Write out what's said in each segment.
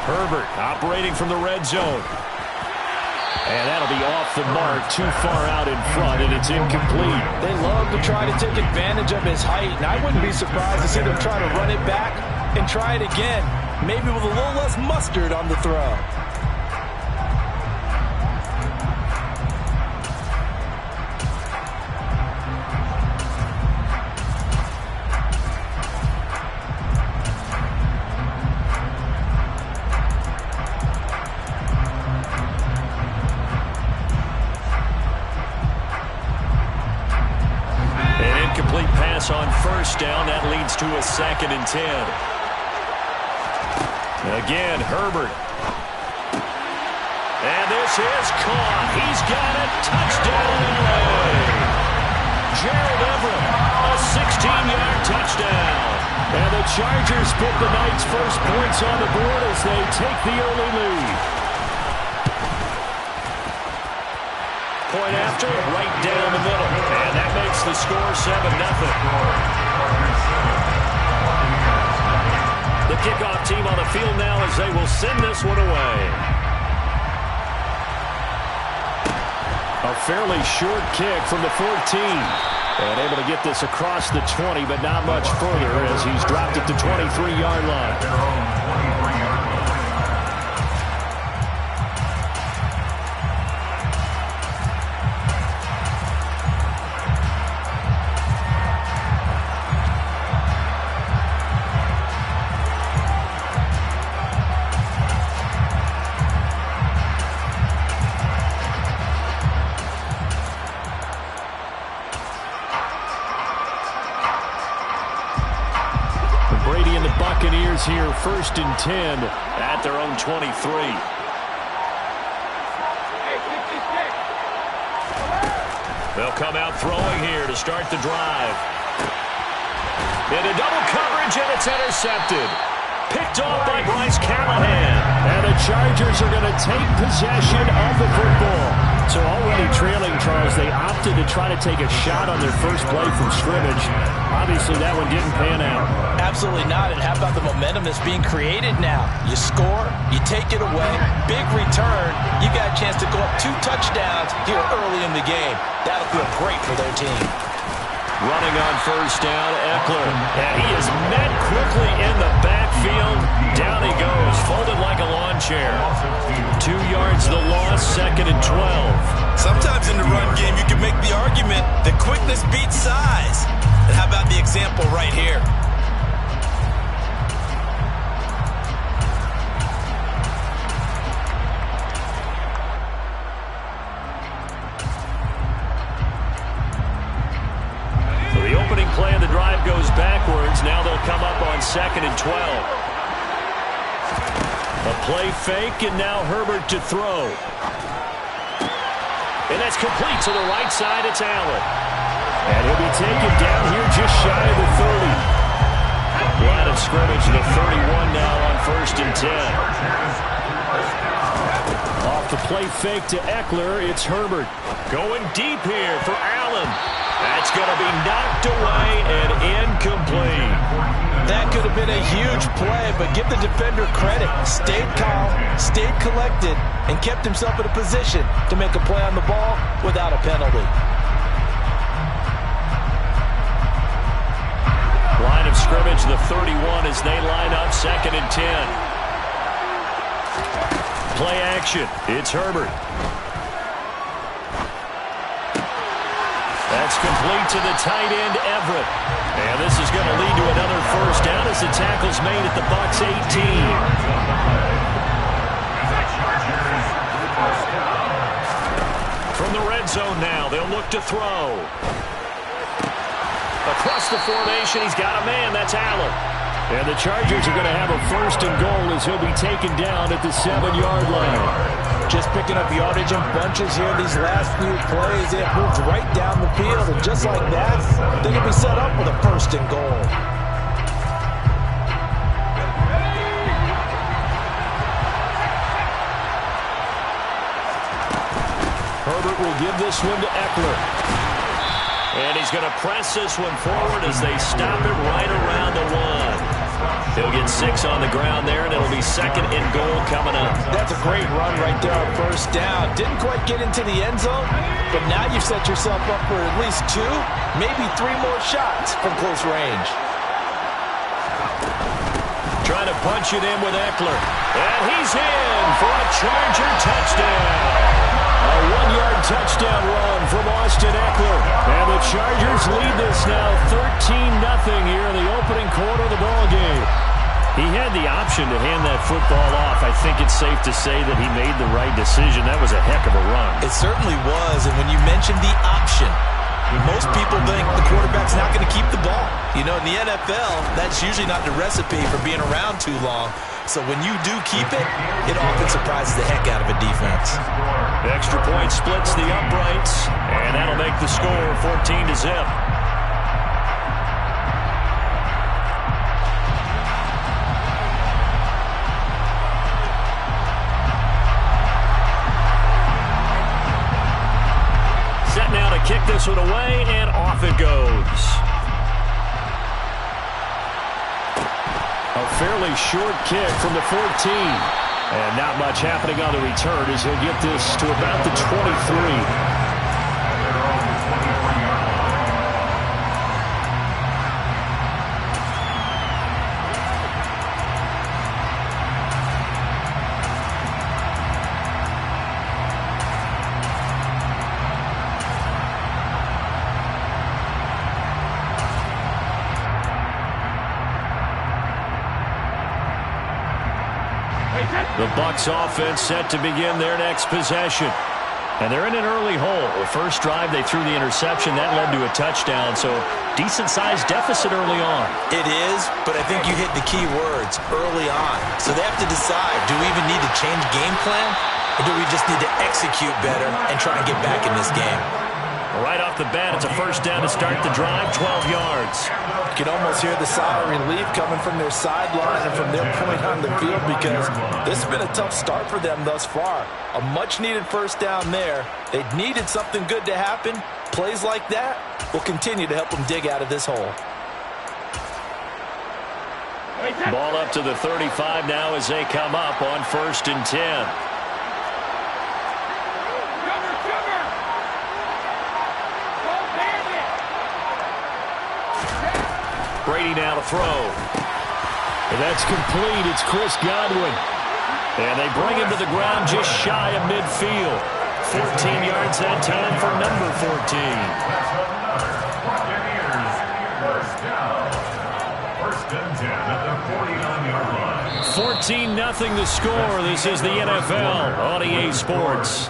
Herbert operating from the red zone. And that'll be off the mark, too far out in front, and it's incomplete. They love to try to take advantage of his height, and I wouldn't be surprised to see them try to run it back and try it again, maybe with a little less mustard on the throw. Complete pass on first down. That leads to a 2nd and 10. Again, Herbert. And this is caught. He's got it. Touchdown, LA. Gerald Everett, a 16-yard touchdown. And the Chargers put the night's first points on the board as they take the early lead. Point after, right down the middle. And that makes the score 7-0. The kickoff team on the field now as they will send this one away. A fairly short kick from the 14. And able to get this across the 20, but not much further as he's dropped it to 23-yard line. Brady and the Buccaneers here, 1st and 10 at their own 23. They'll come out throwing here to start the drive. Into double coverage, and it's intercepted. Picked off by Bryce Callahan. And the Chargers are going to take possession of the football. So already trailing, Charles, they opted to try to take a shot on their first play from scrimmage. Obviously, that one didn't pan out. Absolutely not. And how about the momentum that's being created now? You score, you take it away, big return. You got a chance to go up 2 touchdowns here early in the game. That'll feel great for their team. Running on first down, Eckler. And he is met quickly in the backfield. Down he goes, folded like a lawn chair. 2 yards the loss, 2nd and 12. Sometimes in the run game, you can make the argument that quickness beats size. And how about the example right here? Play and the drive goes backwards. Now they'll come up on 2nd and 12. A play fake, and now Herbert to throw. And that's complete to the right side. It's Allen. And he'll be taken down here just shy of the 30. Line of scrimmage, the 31 now on 1st and 10. Off the play fake to Eckler, it's Herbert. Going deep here for Allen. That's going to be knocked away and incomplete. That could have been a huge play, but give the defender credit. Stayed calm, stayed collected, and kept himself in a position to make a play on the ball without a penalty. Line of scrimmage, the 31 as they line up 2nd and 10. Play action. It's Herbert. That's complete to the tight end, Everett. And this is going to lead to another first down as the tackle's made at the Bucs 18. From the red zone now, they'll look to throw. Across the formation, he's got a man. That's Allen. And the Chargers are going to have a 1st and goal as he'll be taken down at the 7-yard line. Just picking up yardage in bunches here these last few plays. They have moved right down the field, and just like that, they can be set up with a 1st and goal. Herbert will give this one to Eckler. And he's going to press this one forward as they stop it right around the 1. He'll get 6 on the ground there, and it'll be 2nd and goal coming up. That's a great run right there on first down. Didn't quite get into the end zone, but now you've set yourself up for at least 2, maybe 3 more shots from close range. Trying to punch it in with Eckler. And he's in for a Charger touchdown. A 1-yard touchdown run from Austin Eckler. And the Chargers lead this now 13-0 here in the opening quarter of the ballgame. He had the option to hand that football off. I think it's safe to say that he made the right decision. That was a heck of a run. It certainly was. And when you mentioned the option, most people think the quarterback's not going to keep the ball. You know, in the NFL, that's usually not the recipe for being around too long. So when you do keep it, it often surprises the heck out of a defense. Extra point splits the uprights, and that'll make the score 14-0. Set now to kick this one away, and off it goes. A fairly short kick from the 14. And not much happening on the return as he'll get this to about the 23. The Bucs offense set to begin their next possession. And they're in an early hole. The first drive, they threw the interception. That led to a touchdown, so decent-sized deficit early on. It is, but I think you hit the key words, early on. So they have to decide, do we even need to change game plan, or do we just need to execute better and try and get back in this game? Right off the bat, it's a first down to start the drive, 12 yards. You can almost hear the sigh of relief coming from their sideline and from their point on the field because this has been a tough start for them thus far. A much-needed first down there. They needed something good to happen. Plays like that will continue to help them dig out of this hole. Ball up to the 35 now as they come up on 1st and 10. Brady now to throw. And that's complete. It's Chris Godwin. And they bring him to the ground just shy of midfield. 14 yards that time for number 14. 14-0 the score. This is the NFL on EA Sports.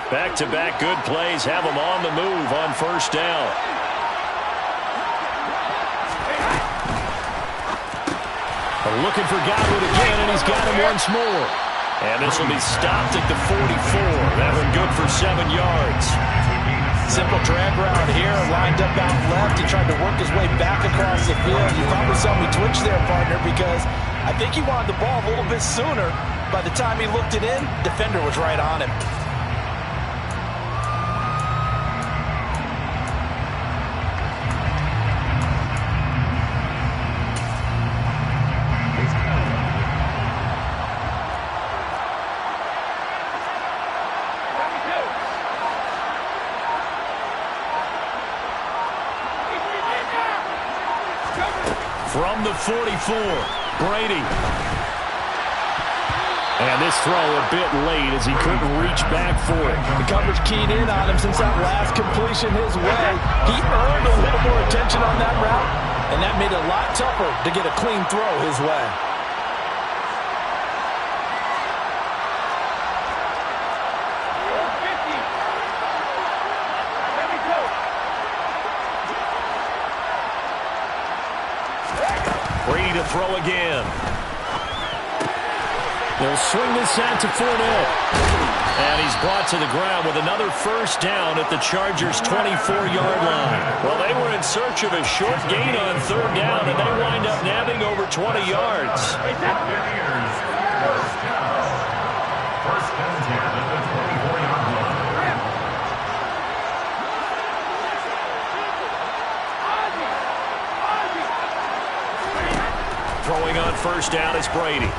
Back-to-back good plays have them on the move on first down. Looking for Godwin again, and he's got him once more. And this will be stopped at the 44. That one good for 7 yards. Simple drag route here, lined up out left. He tried to work his way back across the field. You probably saw me twitch there, partner, because I think he wanted the ball a little bit sooner. By the time he looked it in, defender was right on him. From the 44, Brady. And this throw a bit late as he couldn't reach back for it. The coverage keyed in on him since that last completion his way. He earned a little more attention on that route, and that made it a lot tougher to get a clean throw his way. Brady to throw again. They'll swing this out to Fournette. And he's brought to the ground with another first down at the Chargers' 24-yard line. Well, they were in search of a short gain on third down, and they wind up nabbing over 20 yards. First and 10 at the 24-yard line. Throwing on first down is Brady.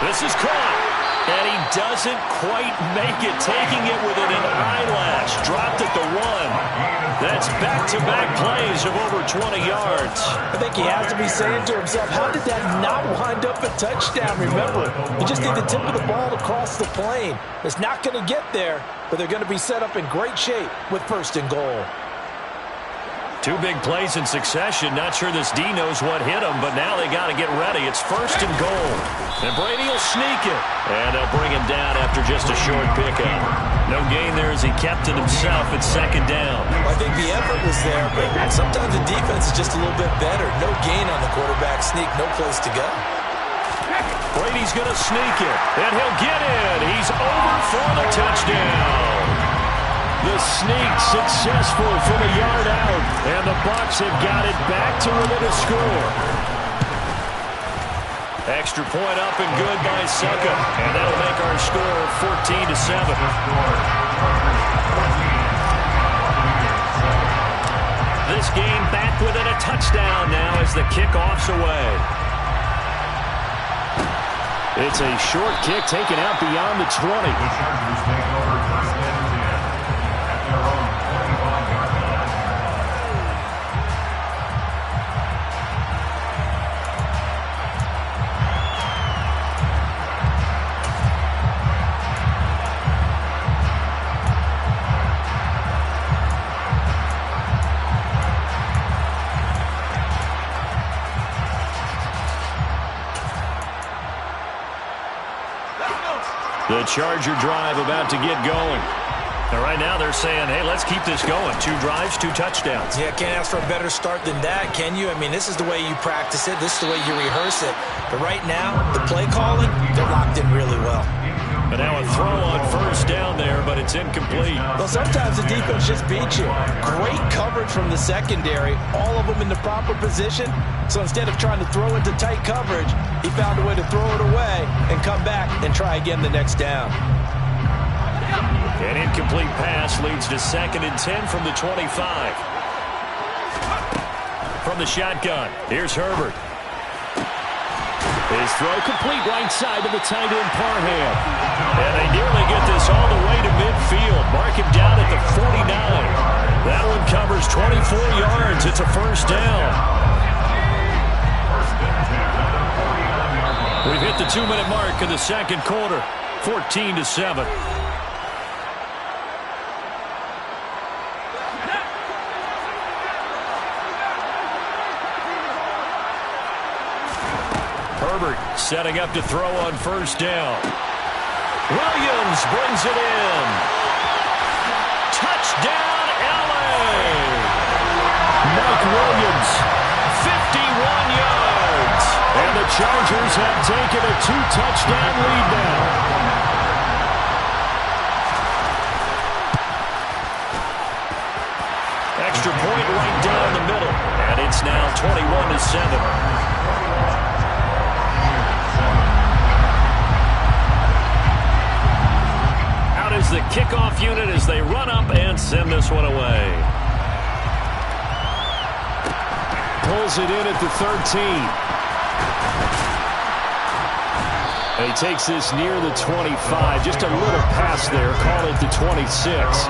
This is caught. And he doesn't quite make it, taking it within an eyelash. Dropped at the 1. That's back-to-back plays of over 20 yards. I think he has to be saying to himself, how did that not wind up a touchdown? Remember, you just need the tip of the ball to cross the plane. It's not going to get there, but they're going to be set up in great shape with first and goal. 2 big plays in succession. Not sure this D knows what hit him, but now they got to get ready. It's first and goal. And Brady will sneak it. And they'll bring him down after just a short pickup. No gain there as he kept it himself at second down. I think the effort was there, but sometimes the defense is just a little bit better. No gain on the quarterback sneak, no place to go. Brady's going to sneak it, and he'll get in. He's over for the touchdown. The sneak successful from a yard out, and the Bucs have got it back to within a score. Extra point up and good by Succa, and that'll make our score 14-7. This game back within a touchdown now as the kickoff's away. It's a short kick taken out beyond the 20. The Chargers take over first and 10 at their own 25-yard line. The Charger drive about to get going. And right now they're saying, hey, let's keep this going. 2 drives, 2 touchdowns. Yeah, can't ask for a better start than that, can you? I mean, this is the way you practice it. This is the way you rehearse it. But right now, the play calling, they're locked in really well. And now a throw on first down there, but it's incomplete. Well, sometimes the defense just beats you. Great coverage from the secondary, all of them in the proper position. So instead of trying to throw into tight coverage, he found a way to throw it away and come back and try again the next down. An incomplete pass leads to 2nd and 10 from the 25. From the shotgun, here's Herbert. His throw complete right side to the tight end Parham. And they nearly get this all the way to midfield. Mark him down at the 49. That one covers 24 yards. It's a first down. We've hit the 2-minute mark in the second quarter. 14-7. Herbert setting up to throw on first down. Williams brings it in. Touchdown, LA! Mike Williams, 51 yards. And the Chargers have taken a 2-touchdown lead now. Extra point right down the middle. And it's now 21-7. Is the kickoff unit as they run up and send this one away. Pulls it in at the 13. And he takes this near the 25. Just a little pass there. Call it the 26.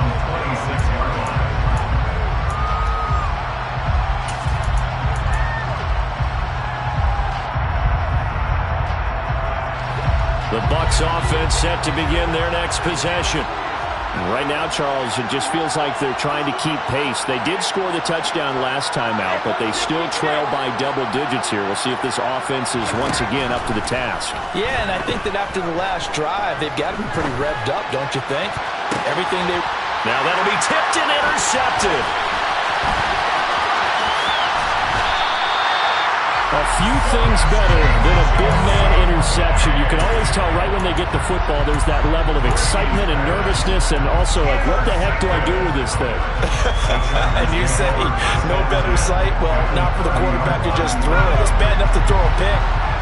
The Bucs offense set to begin their next possession. Right now, Charles, it just feels like they're trying to keep pace. They did score the touchdown last time out, but they still trail by double digits here. We'll see if this offense is once again up to the task. Yeah, and I think that after the last drive, they've got to be pretty revved up, don't you think? Everything they... Now that'll be tipped and intercepted. A few things better than a big man interception. You can always tell right when they get the football, there's that level of excitement and nervousness and also like, what the heck do I do with this thing? And you say, no better sight? Well, not for the quarterback to just throw it. It's bad enough to throw a pick,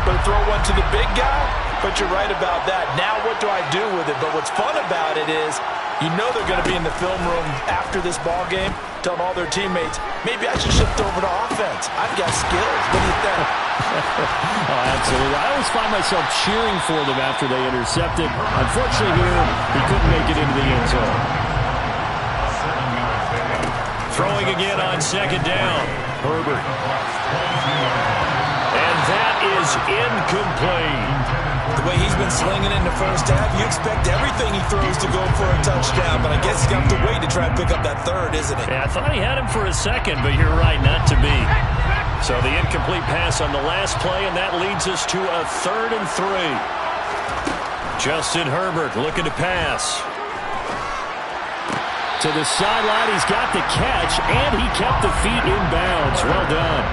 but throw one to the big guy? But you're right about that. Now what do I do with it? But what's fun about it is you know they're going to be in the film room after this ball game telling all their teammates, maybe I should shift over to offense. I've got skills. What do you think? Oh, absolutely. I always find myself cheering for them after they intercepted. Unfortunately here, he couldn't make it into the end zone. Throwing again on second down. Herbert. And that is incomplete. The way he's been slinging in the first half, you expect everything he throws to go for a touchdown, but I guess he's going to have to wait to try and pick up that third, isn't he? Yeah, I thought he had him for a second, but you're right, not to be. So the incomplete pass on the last play, and that leads us to a 3rd and 3. Justin Herbert looking to pass. To the sideline, he's got the catch, and he kept the feet in bounds. Well done.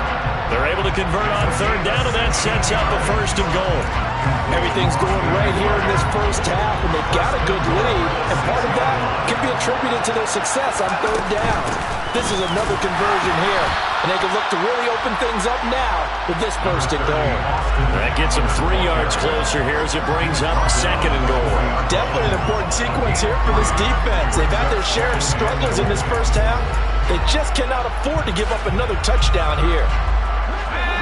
They're able to convert on 3rd down, and that sets up a 1st and goal. Everything's going right here in this first half, and they've got a good lead, and part of that can be attributed to their success on 3rd down. This is another conversion here, and they can look to really open things up now with this 1st and goal. That gets them 3 yards closer here as it brings up 2nd and goal. Definitely an important sequence here for this defense. They've had their share of struggles in this first half. They just cannot afford to give up another touchdown here.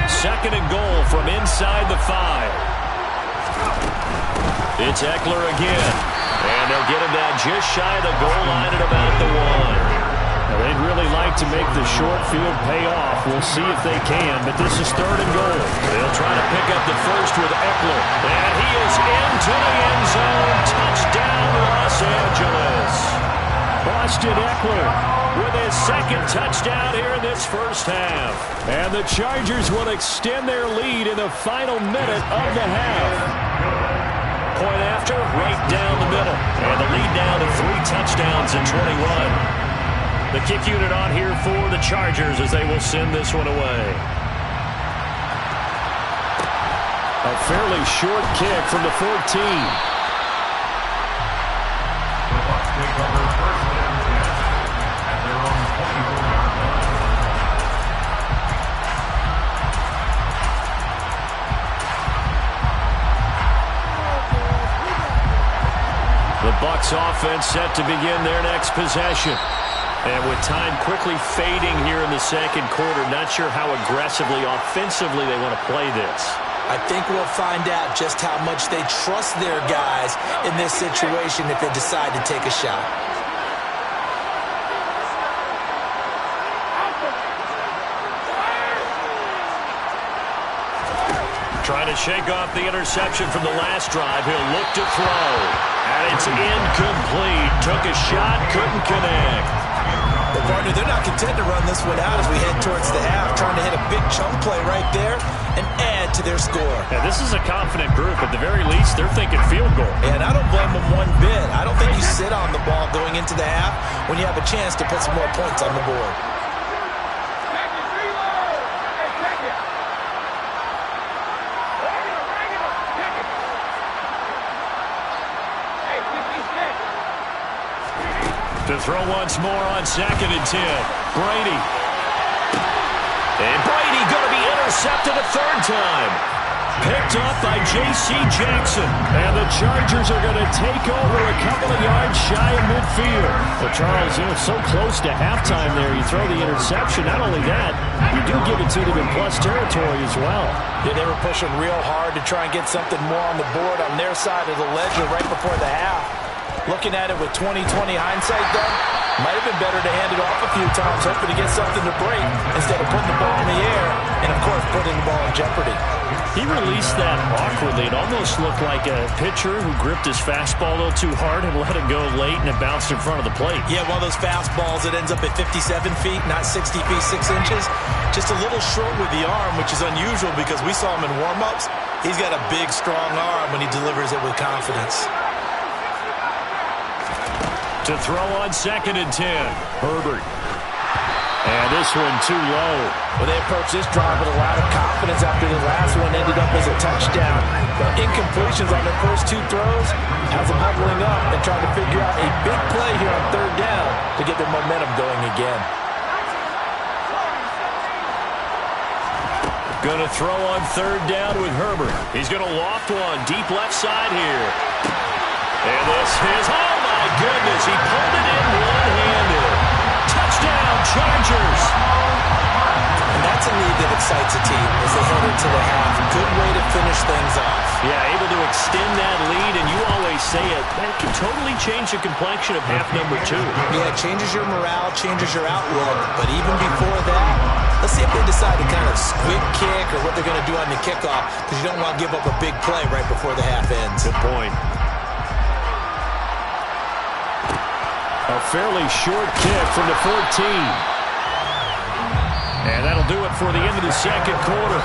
2nd and goal from inside the 5. It's Eckler again. And they'll get him down just shy of the goal line at about the 1. Now, they'd really like to make the short field pay off. We'll see if they can, but this is 3rd and goal. They'll try to pick up the first with Eckler. And he is into the end zone. Touchdown, Los Angeles. Austin Eckler with his 2nd touchdown here in this first half. And the Chargers will extend their lead in the final minute of the half. Point after, right down the middle. And the lead down to 3 touchdowns in 21. The kick unit on here for the Chargers as they will send this one away. A fairly short kick from the 14. The Bucs take over 1st and 10 at their own 24-yard line. The Bucs offense set to begin their next possession. And with time quickly fading here in the 2nd quarter, not sure how aggressively, offensively they want to play this. I think we'll find out just how much they trust their guys in this situation if they decide to take a shot. Trying to shake off the interception from the last drive. He'll look to throw. And it's incomplete. Took a shot, couldn't connect. Well, partner, they're not content to run this one out as we head towards the half, trying to hit a big chunk play right there and add to their score. Yeah, this is a confident group. At the very least, they're thinking field goal. And I don't blame them one bit. I don't think you sit on the ball going into the half when you have a chance to put some more points on the board. To throw once more on 2nd and 10. Brady. And Brady going to be intercepted a 3rd time. Picked up by J.C. Jackson. And the Chargers are going to take over a couple of yards shy of midfield. Well, Charles, so close to halftime there. You throw the interception. Not only that, you do give it to them in plus territory as well. Yeah, they were pushing real hard to try and get something more on the board on their side of the ledger right before the half. Looking at it with 20/20 hindsight, though, might have been better to hand it off a few times, hoping to get something to break instead of putting the ball in the air and, of course, putting the ball in jeopardy. He released that awkwardly. It almost looked like a pitcher who gripped his fastball a little too hard and let it go late, and it bounced in front of the plate. Yeah, one of those fastballs that ends up at 57 feet, not 60 feet, 6 inches. Just a little short with the arm, which is unusual because we saw him in warm-ups. He's got a big, strong arm when he delivers it with confidence. To throw on 2nd and 10. Herbert. And this one too low. Well, they approached this drive with a lot of confidence after the last one ended up as a touchdown. But incompletions on their first two throws has them huddling up and trying to figure out a big play here on third down to get their momentum going again. Going to throw on third down with Herbert. He's going to loft one deep left side here. And this is, oh my goodness, he pulled it in one-handed. Touchdown, Chargers. And that's a lead that excites a team as they head into the half. Good way to finish things off. Yeah, able to extend that lead, and you always say it, that can totally change the complexion of half number 2. Yeah, it changes your morale, changes your outlook. But even before that, let's see if they decide to kind of squib kick or what they're going to do on the kickoff, because you don't want to give up a big play right before the half ends. Good point. A fairly short kick from the 14. And that'll do it for the end of the second quarter.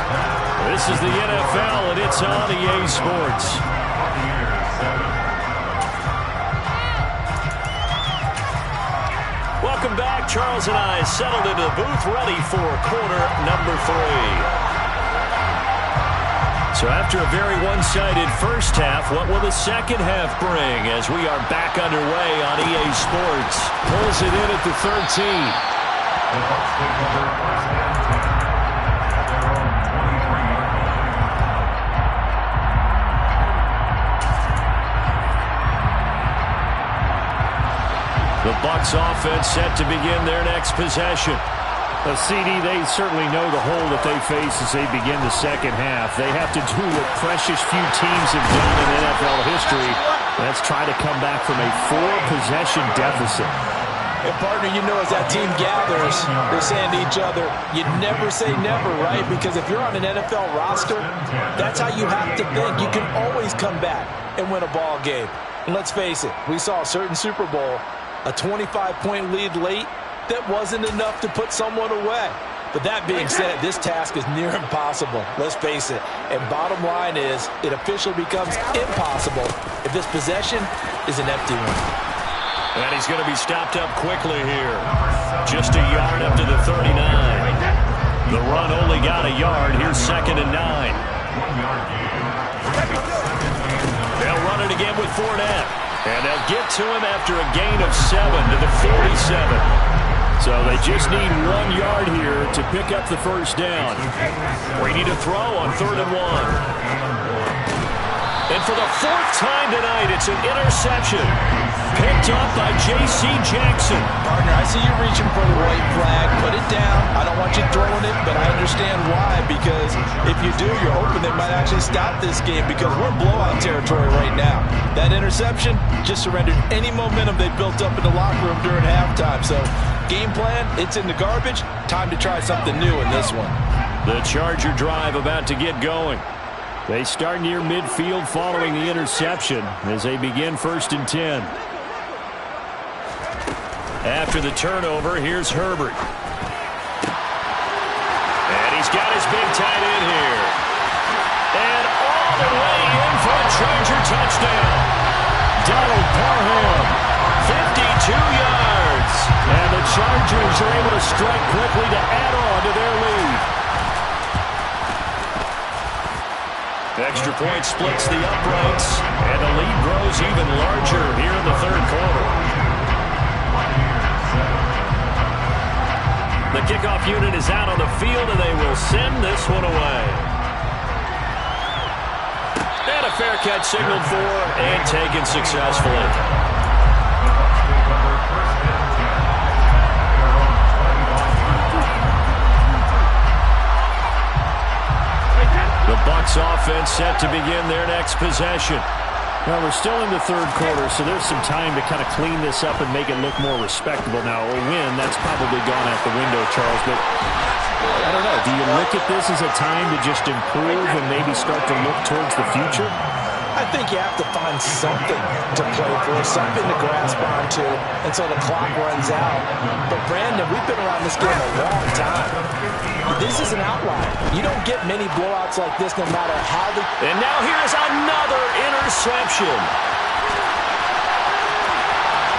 This is the NFL, and it's on EA Sports. Welcome back. Charles and I settled into the booth, ready for quarter number 3. So after a very one-sided first half, what will the second half bring as we are back underway on EA Sports? Pulls it in at the 13. The Bucs take over first and 10 at their own 23-yard line. The Bucs offense set to begin their next possession. CD, they certainly know the hole that they face as they begin the second half. They have to do what precious few teams have done in NFL history. That's try to come back from a 4-possession deficit. And partner, you know, as that team gathers, they're saying to each other, you never say never, right? Because if you're on an NFL roster, that's how you have to think. You can always come back and win a ball game. And let's face it, we saw a certain Super Bowl, a 25-point lead late, that wasn't enough to put someone away. But that being said, this task is near impossible. Let's face it. And bottom line is, it officially becomes impossible if this possession is an empty one. And he's going to be stopped up quickly here. Just a yard up to the 39. The run only got a yard. Here's 2nd and 9. They'll run it again with Fournette. And they'll get to him after a gain of 7 to the 47. So they just need 1 yard here to pick up the first down. Brady to throw on 3rd and 1. And for the 4th time tonight, it's an interception. Picked up by J.C. Jackson. Partner, I see you reaching for the white flag. Put it down. I don't want you throwing it, but I understand why. Because if you do, you're hoping they might actually stop this game because we're in blowout territory right now. That interception just surrendered any momentum they built up in the locker room during halftime. So game plan, it's in the garbage. Time to try something new in this one. The Charger drive about to get going. They start near midfield following the interception as they begin 1st and 10. After the turnover, here's Herbert. And he's got his big tight end here. And all the way in for a Charger touchdown. Donald Parham, 52 yards. And the Chargers are able to strike quickly to add on to their lead. Extra point splits the uprights, and the lead grows even larger here in the 3rd quarter. The kickoff unit is out on the field, and they will send this one away. And a fair catch signaled for and taken successfully. The Bucs offense set to begin their next possession. Well, we're still in the 3rd quarter, so there's some time to kind of clean this up and make it look more respectable. Now, a win, that's probably gone out the window, Charles, but I don't know. Do you look at this as a time to just improve and maybe start to look towards the future? I think you have to find something to play for, something to grasp onto until the clock runs out. But, Brandon, we've been around this game a long time. This is an outlier. You don't get many blowouts like this no matter how the... And now here's another interception.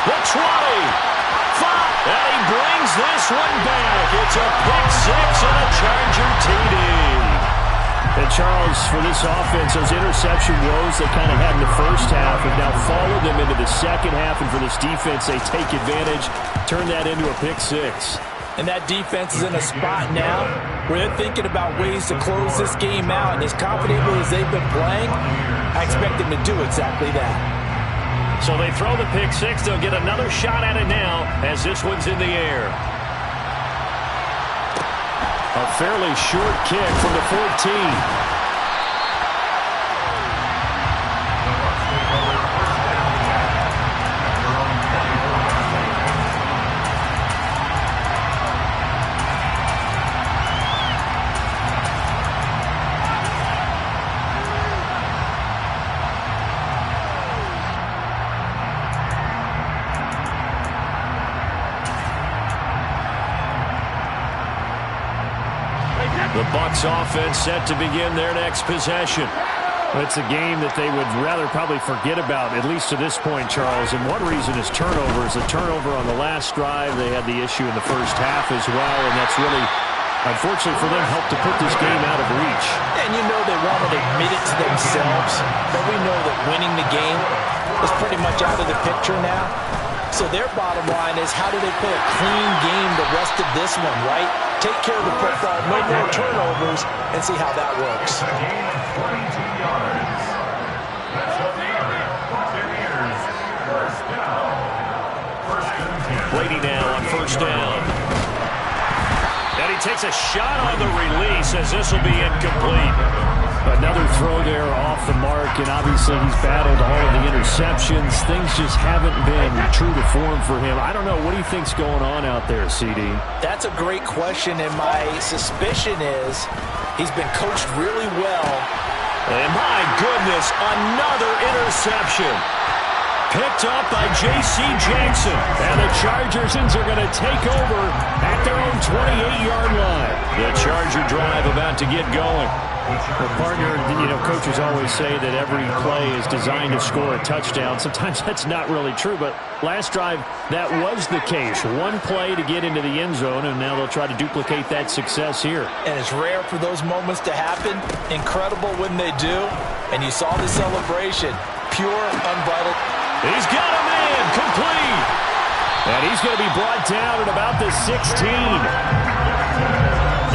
The 20, And he brings this one back. It's a pick six and a Charger TD. And Charles, for this offense, those interception woes they kind of had in the first half have now followed them into the second half. And for this defense, they take advantage, turn that into a pick six. And that defense is in a spot now where they're thinking about ways to close this game out. And as confidently as they've been playing, I expect them to do exactly that. So they throw the pick six. They'll get another shot at it now as this one's in the air. A fairly short kick from the 14. The Bucs offense set to begin their next possession. It's a game that they would rather probably forget about, at least to this point, Charles. And one reason is turnovers. A turnover on the last drive. They had the issue in the first half as well, and that's really, unfortunately for them, helped to put this game out of reach. And you know they want to admit it to themselves, but we know that winning the game is pretty much out of the picture now. So their bottom line is, how do they play a clean game the rest of this one, right? Take care of the football, no more turnovers, and see how that works. Brady now on first down. And he takes a shot on the release as this will be incomplete. Another throw there off the mark, and obviously he's battled all of the interceptions. Things just haven't been true to form for him. I don't know. What do you think's going on out there, CD? That's a great question, and my suspicion is he's been coached really well. And my goodness, another interception. Picked up by J.C. Jackson. And the Chargers are going to take over at their own 28-yard line. The Charger drive about to get going. Well, partner, coaches always say that every play is designed to score a touchdown. Sometimes that's not really true, but last drive, that was the case. One play to get into the end zone, and now they'll try to duplicate that success here. And it's rare for those moments to happen. Incredible when they do. And you saw the celebration. Pure, unbridled. He's got a man, complete. And he's going to be brought down at about the 16.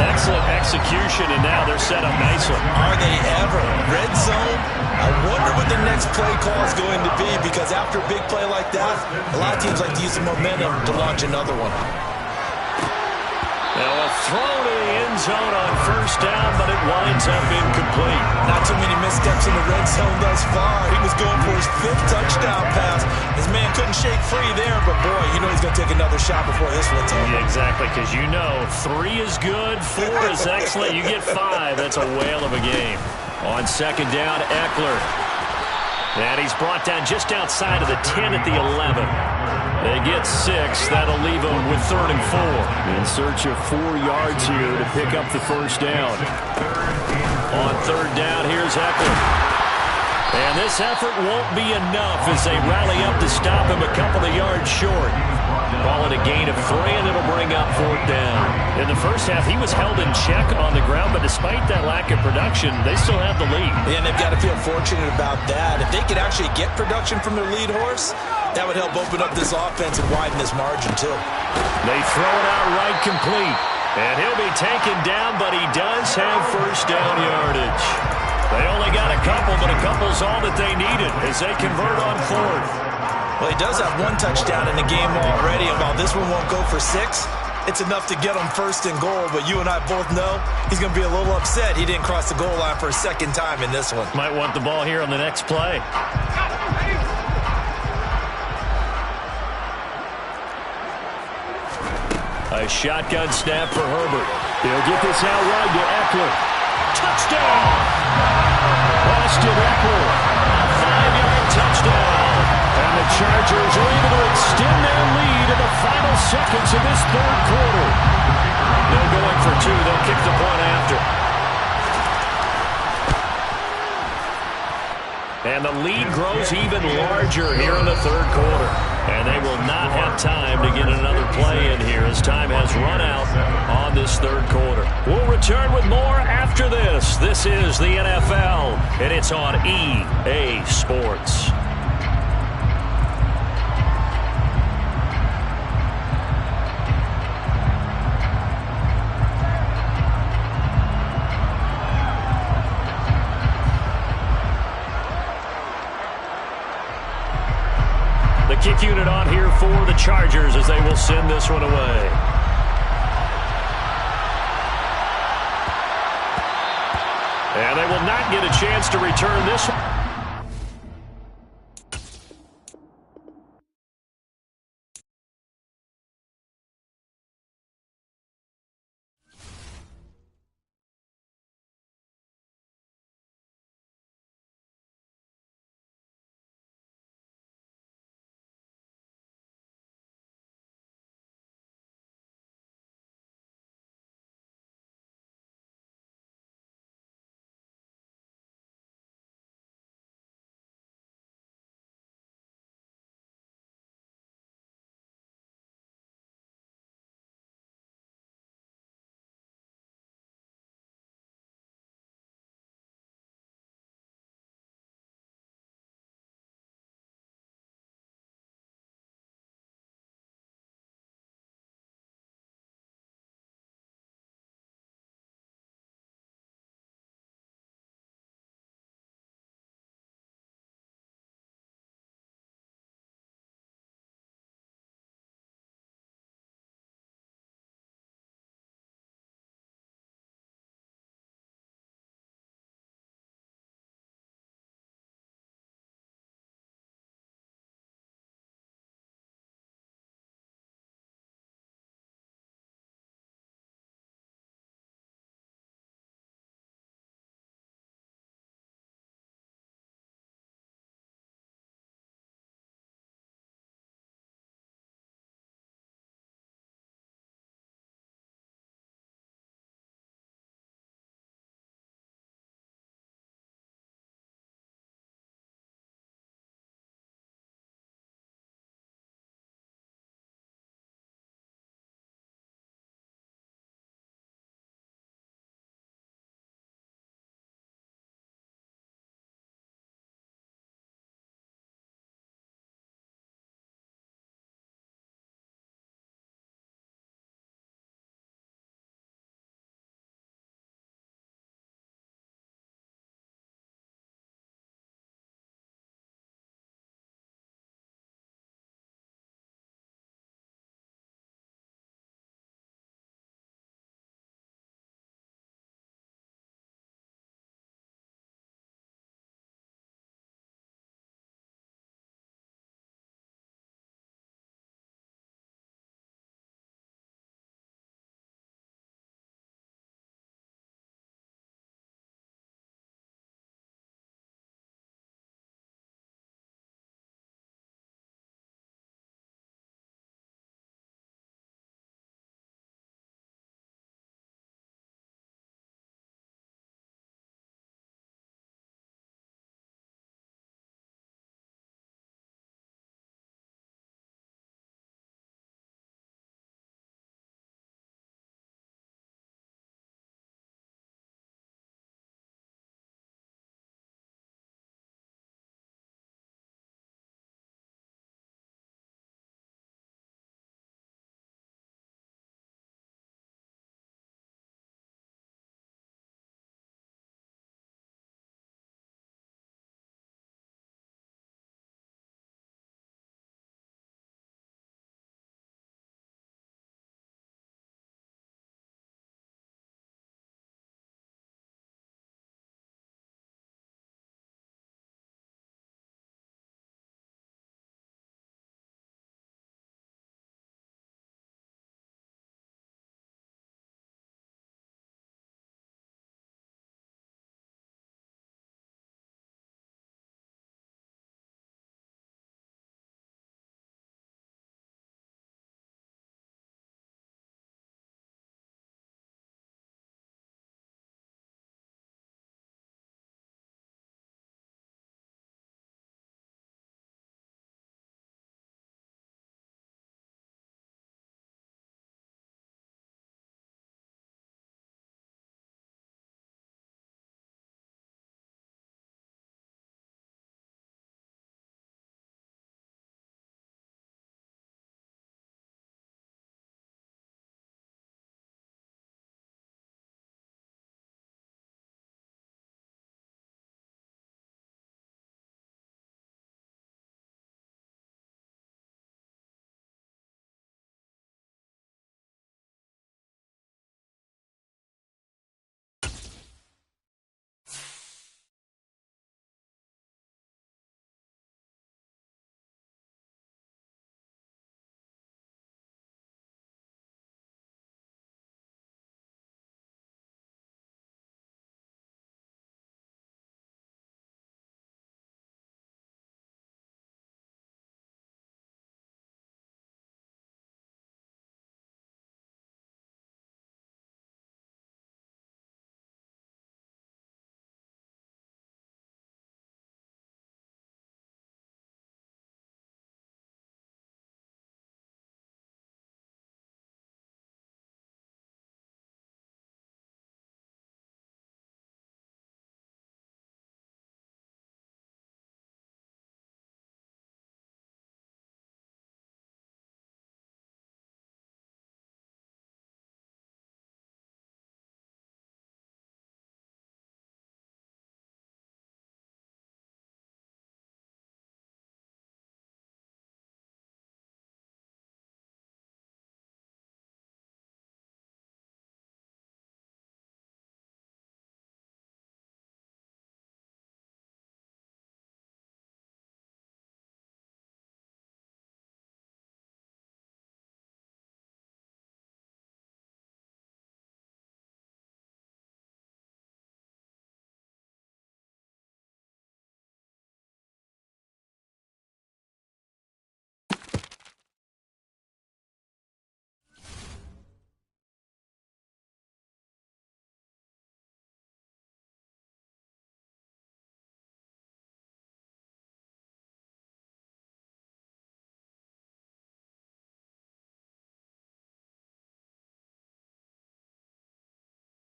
Excellent execution, and now they're set up nicely. Are they ever? Red zone? I wonder what the next play call is going to be, because after a big play like that, a lot of teams like to use the momentum to launch another one. Now a throw to the end zone on first down, but it winds up incomplete. Not too many missteps in the red zone thus far. He was going for his 5th touchdown pass. His man couldn't shake free there, but boy, you know he's going to take another shot before this one's over. Yeah, exactly, because 3 is good, 4 is excellent. You get 5. That's a whale of a game. On second down, Eckler. And he's brought down just outside of the 10 at the 11. They get 6. That'll leave them with 3rd and 4. In search of 4 yards here to pick up the first down. On 3rd down, here's Eckler. And this effort won't be enough as they rally up to stop him a couple of yards short. Call it a gain of 3, and it'll bring up 4th down. In the first half, he was held in check on the ground, but despite that lack of production, they still have the lead. And they've got to feel fortunate about that. If they could actually get production from their lead horse, that would help open up this offense and widen this margin, too. They throw it out right complete. And he'll be taken down, but he does have first down yardage. They only got a couple, but a couple's all that they needed as they convert on 4th. Well, he does have 1 touchdown in the game already, and while this one won't go for 6, it's enough to get him 1st and goal. But you and I both know he's going to be a little upset he didn't cross the goal line for a 2nd time in this one. Might want the ball here on the next play. A shotgun snap for Herbert. They'll get this out wide to Eckler. Touchdown! Austin Eckler. 5-yard touchdown. And the Chargers are able to extend their lead in the final seconds of this 3rd quarter. They're going for 2. They'll kick the point after. And the lead grows even larger here in the 3rd quarter. And they will not have time to get another play in here as time has run out on this third quarter. We'll return with more after this. This is the NFL, and it's on EA Sports. The kick unit on here for the Chargers as they will send this one away. And they will not get a chance to return this one.